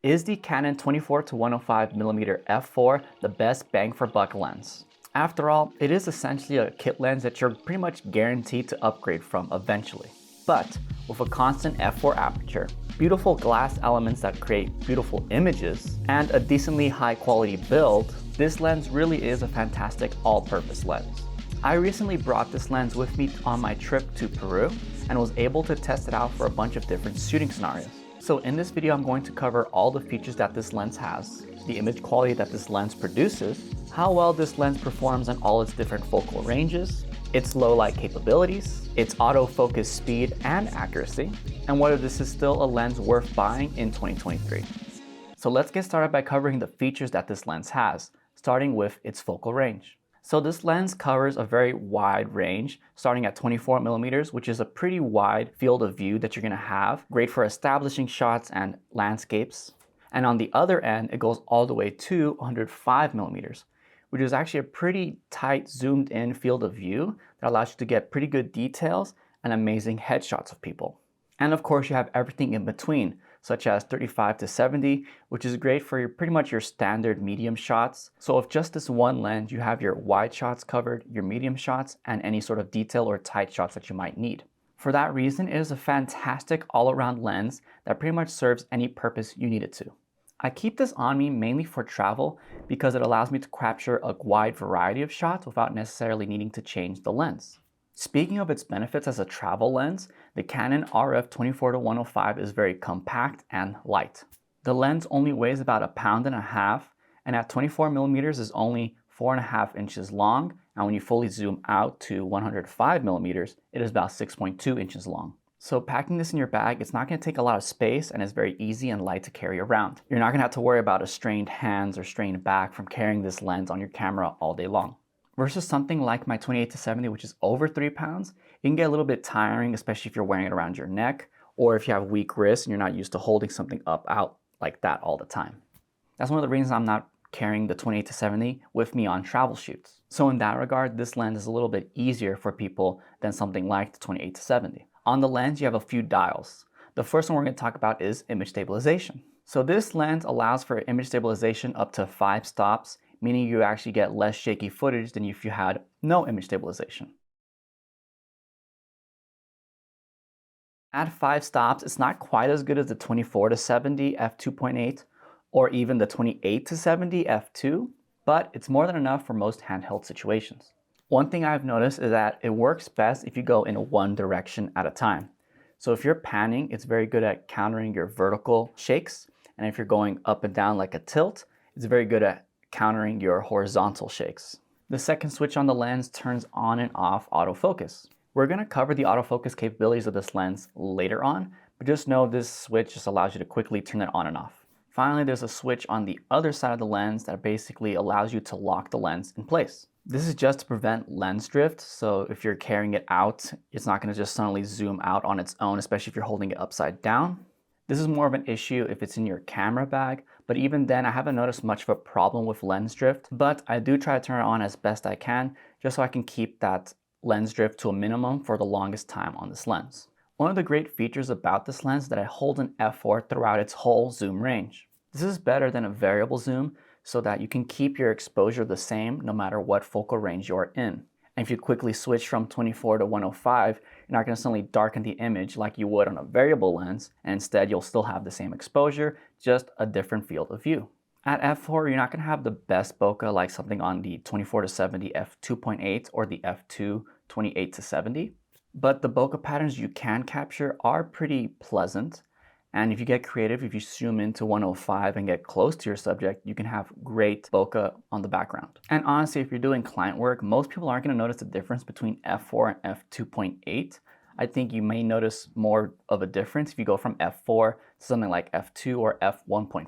Is the Canon 24 to 105mm f4 the best bang for buck lens? After all, it is essentially a kit lens that you're pretty much guaranteed to upgrade from eventually. But with a constant f4 aperture, beautiful glass elements that create beautiful images, and a decently high quality build, this lens really is a fantastic all-purpose lens. I recently brought this lens with me on my trip to Peru and was able to test it out for a bunch of different shooting scenarios. So in this video, I'm going to cover all the features that this lens has, the image quality that this lens produces, how well this lens performs on all its different focal ranges, its low light capabilities, its autofocus speed and accuracy, and whether this is still a lens worth buying in 2023. So let's get started by covering the features that this lens has, starting with its focal range. So this lens covers a very wide range, starting at 24mm, which is a pretty wide field of view that you're gonna have, great for establishing shots and landscapes. And on the other end, it goes all the way to 105mm, which is actually a pretty tight zoomed in field of view that allows you to get pretty good details and amazing headshots of people. And of course, you have everything in between, such as 35 to 70, which is great for pretty much your standard medium shots. So with just this one lens, you have your wide shots covered, your medium shots, and any sort of detail or tight shots that you might need. For that reason, it is a fantastic all-around lens that pretty much serves any purpose you need it to. I keep this on me mainly for travel because it allows me to capture a wide variety of shots without necessarily needing to change the lens. Speaking of its benefits as a travel lens, the Canon RF 24 to 105 is very compact and light. The lens only weighs about 1.5 pounds, and at 24mm is only 4.5 inches long, and when you fully zoom out to 105mm, it is about 6.2 inches long. So packing this in your bag, it's not going to take a lot of space and it's very easy and light to carry around. You're not going to have to worry about a strained hands or strained back from carrying this lens on your camera all day long. Versus something like my 28 to 70, which is over 3 pounds, it can get a little bit tiring, especially if you're wearing it around your neck, or if you have weak wrists and you're not used to holding something out like that all the time. That's one of the reasons I'm not carrying the 28 to 70 with me on travel shoots. So in that regard, this lens is a little bit easier for people than something like the 28 to 70. On the lens, you have a few dials. The first one we're going to talk about is image stabilization. So this lens allows for image stabilization up to 5 stops, meaning you actually get less shaky footage than if you had no image stabilization. At 5 stops, it's not quite as good as the 24 to 70 f2.8 or even the 28 to 70 f2, but it's more than enough for most handheld situations. One thing I've noticed is that it works best if you go in one direction at a time. So if you're panning, it's very good at countering your vertical shakes, and if you're going up and down like a tilt, it's very good at countering your horizontal shakes. The second switch on the lens turns on and off autofocus. We're going to cover the autofocus capabilities of this lens later on, but just know this switch just allows you to quickly turn it on and off. Finally, there's a switch on the other side of the lens that basically allows you to lock the lens in place. This is just to prevent lens drift, so if you're carrying it out, it's not going to just suddenly zoom out on its own, especially if you're holding it upside down. This is more of an issue if it's in your camera bag, but even then I haven't noticed much of a problem with lens drift, but I do try to turn it on as best I can just so I can keep that lens drift to a minimum for the longest time on this lens. One of the great features about this lens is that I hold an f4 throughout its whole zoom range. This is better than a variable zoom so that you can keep your exposure the same no matter what focal range you're in. And if you quickly switch from 24 to 105, you're not going to suddenly darken the image like you would on a variable lens, and instead you'll still have the same exposure, just a different field of view. At f4, you're not going to have the best bokeh like something on the 24 to 70 f2.8 or the f2 28 to 70, but the bokeh patterns you can capture are pretty pleasant. And if you get creative, if you zoom into 105 and get close to your subject, you can have great bokeh on the background. And honestly, if you're doing client work, most people aren't going to notice the difference between f4 and f2.8. I think you may notice more of a difference if you go from f4 to something like f2 or f1.4.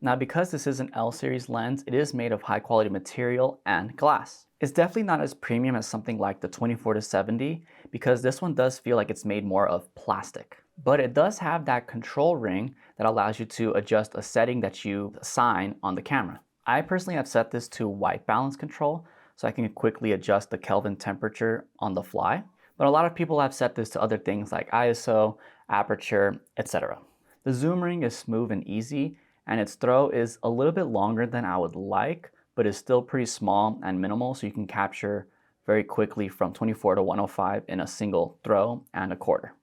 Now, because this is an L series lens, it is made of high quality material and glass. It's definitely not as premium as something like the 24 to 70 because this one does feel like it's made more of plastic. But it does have that control ring that allows you to adjust a setting that you assign on the camera. I personally have set this to white balance control so I can quickly adjust the Kelvin temperature on the fly. But a lot of people have set this to other things like ISO, aperture, etc. The zoom ring is smooth and easy, and its throw is a little bit longer than I would like, but is still pretty small and minimal, so you can capture very quickly from 24 to 105 in a single throw and a quarter.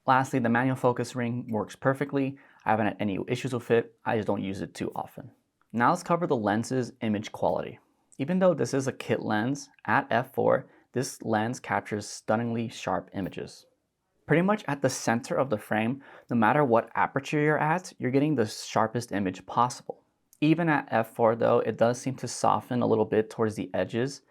Lastly, the manual focus ring works perfectly. I haven't had any issues with it. I just don't use it too often. Now let's cover the lens's image quality. Even though this is a kit lens, at f4, this lens captures stunningly sharp images. Pretty much at the center of the frame, no matter what aperture you're at, you're getting the sharpest image possible. Even at f4 though, it does seem to soften a little bit towards the edges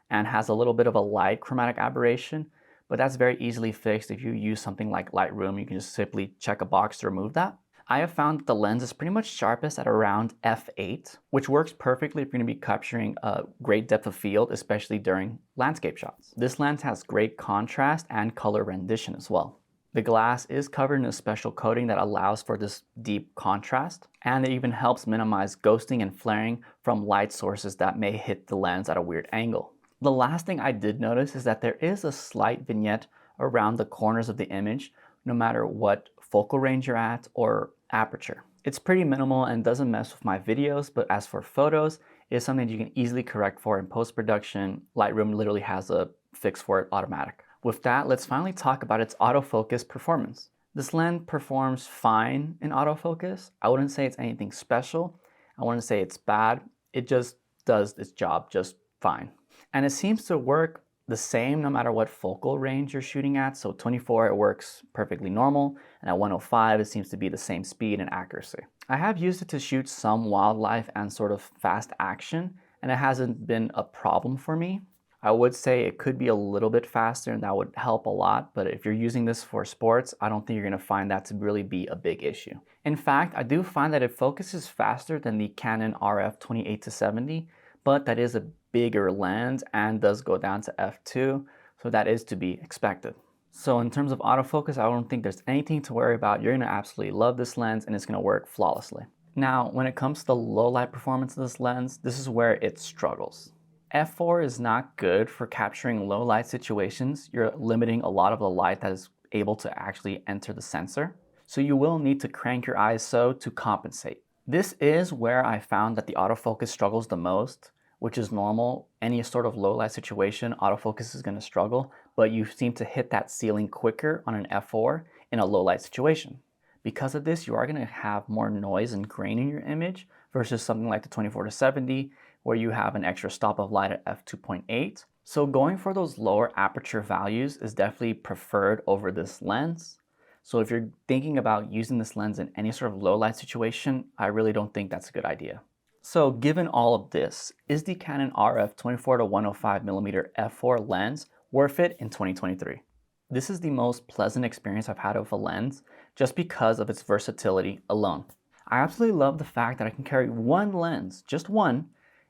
and has a little bit of a light chromatic aberration, but that's very easily fixed. If you use something like Lightroom, you can just simply check a box to remove that. I have found that the lens is pretty much sharpest at around f8, which works perfectly if you're going to be capturing a great depth of field, especially during landscape shots. This lens has great contrast and color rendition as well. The glass is covered in a special coating that allows for this deep contrast, and it even helps minimize ghosting and flaring from light sources that may hit the lens at a weird angle. The last thing I did notice is that there is a slight vignette around the corners of the image, no matter what focal range you're at or aperture. It's pretty minimal and doesn't mess with my videos, but as for photos, it's something you can easily correct for in post-production. Lightroom literally has a fix for it automatic. With that, let's finally talk about its autofocus performance. This lens performs fine in autofocus. I wouldn't say it's anything special. I wouldn't say it's bad. It just does its job just fine. And it seems to work the same no matter what focal range you're shooting at. So 24, it works perfectly normal, and at 105, it seems to be the same speed and accuracy. I have used it to shoot some wildlife and sort of fast action, and it hasn't been a problem for me. I would say it could be a little bit faster, and that would help a lot, but if you're using this for sports, I don't think you're gonna find that to really be a big issue. In fact, I do find that it focuses faster than the Canon RF 28-70, but that is a bigger lens and does go down to f2, so that is to be expected. So in terms of autofocus, I don't think there's anything to worry about. You're gonna absolutely love this lens and it's gonna work flawlessly. Now, when it comes to the low light performance of this lens, this is where it struggles. f4 is not good for capturing low light situations. You're limiting a lot of the light that is able to actually enter the sensor. So you will need to crank your ISO to compensate. This is where I found that the autofocus struggles the most, which is normal. Any sort of low light situation, autofocus is going to struggle, but you seem to hit that ceiling quicker on an f4 in a low light situation. Because of this, you are going to have more noise and grain in your image versus something like the 24-70, where you have an extra stop of light at f2.8. So going for those lower aperture values is definitely preferred over this lens. So if you're thinking about using this lens in any sort of low light situation, I really don't think that's a good idea. So given all of this, is the Canon RF 24-105mm f4 lens worth it in 2023? This is the most pleasant experience I've had with a lens just because of its versatility alone. I absolutely love the fact that I can carry one lens, just one.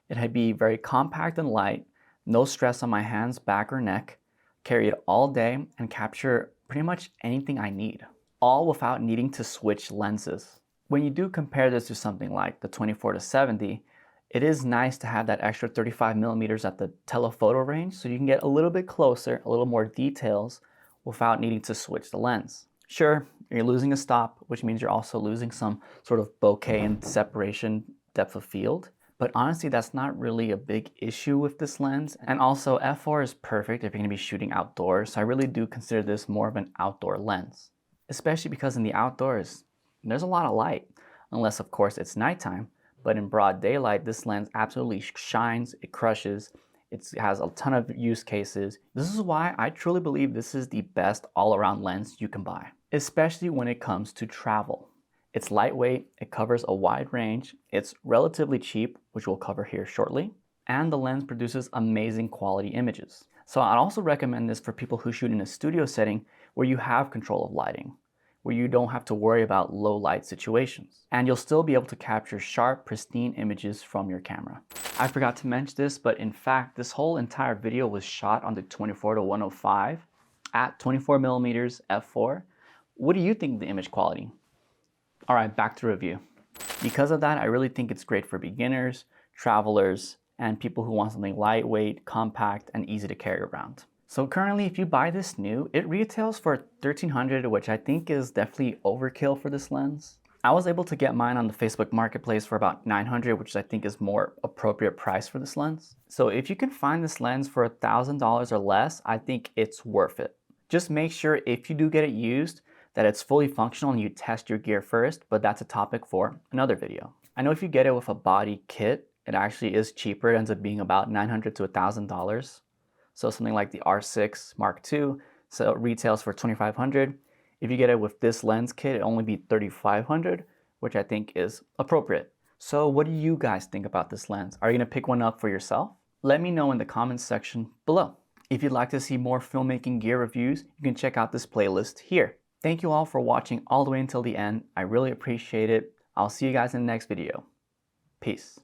It'd be very compact and light, no stress on my hands, back, or neck, carry it all day and capture pretty much anything I need, all without needing to switch lenses. When you do compare this to something like the 24-70, it is nice to have that extra 35mm at the telephoto range so you can get a little bit closer, a little more details without needing to switch the lens. Sure, you're losing a stop, which means you're also losing some sort of bokeh and separation depth of field. But honestly, that's not really a big issue with this lens. And also f4 is perfect if you're gonna be shooting outdoors. So I really do consider this more of an outdoor lens, especially because in the outdoors, there's a lot of light, unless of course it's nighttime. But in broad daylight, this lens absolutely shines, it crushes, it has a ton of use cases. This is why I truly believe this is the best all-around lens you can buy, especially when it comes to travel. It's lightweight, it covers a wide range, it's relatively cheap, which we'll cover here shortly, and the lens produces amazing quality images. So I'd also recommend this for people who shoot in a studio setting where you have control of lighting, where you don't have to worry about low light situations. And you'll still be able to capture sharp, pristine images from your camera. I forgot to mention this, but in fact, this whole entire video was shot on the 24-105 at 24mm f4. What do you think of the image quality? All right, back to review. Because of that, I really think it's great for beginners, travelers, and people who want something lightweight, compact, and easy to carry around. So currently, if you buy this new, it retails for $1,300, which I think is definitely overkill for this lens. I was able to get mine on the Facebook Marketplace for about $900, which I think is more appropriate price for this lens. So if you can find this lens for $1,000 or less, I think it's worth it. Just make sure if you do get it used, that it's fully functional and you test your gear first, but that's a topic for another video. I know if you get it with a body kit, it actually is cheaper. It ends up being about $900 to $1,000. So something like the R6 Mark II, so it retails for $2,500. If you get it with this lens kit, it'll only be $3,500, which I think is appropriate. So what do you guys think about this lens? Are you gonna pick one up for yourself? Let me know in the comments section below. If you'd like to see more filmmaking gear reviews, you can check out this playlist here. Thank you all for watching all the way until the end. I really appreciate it. I'll see you guys in the next video. Peace.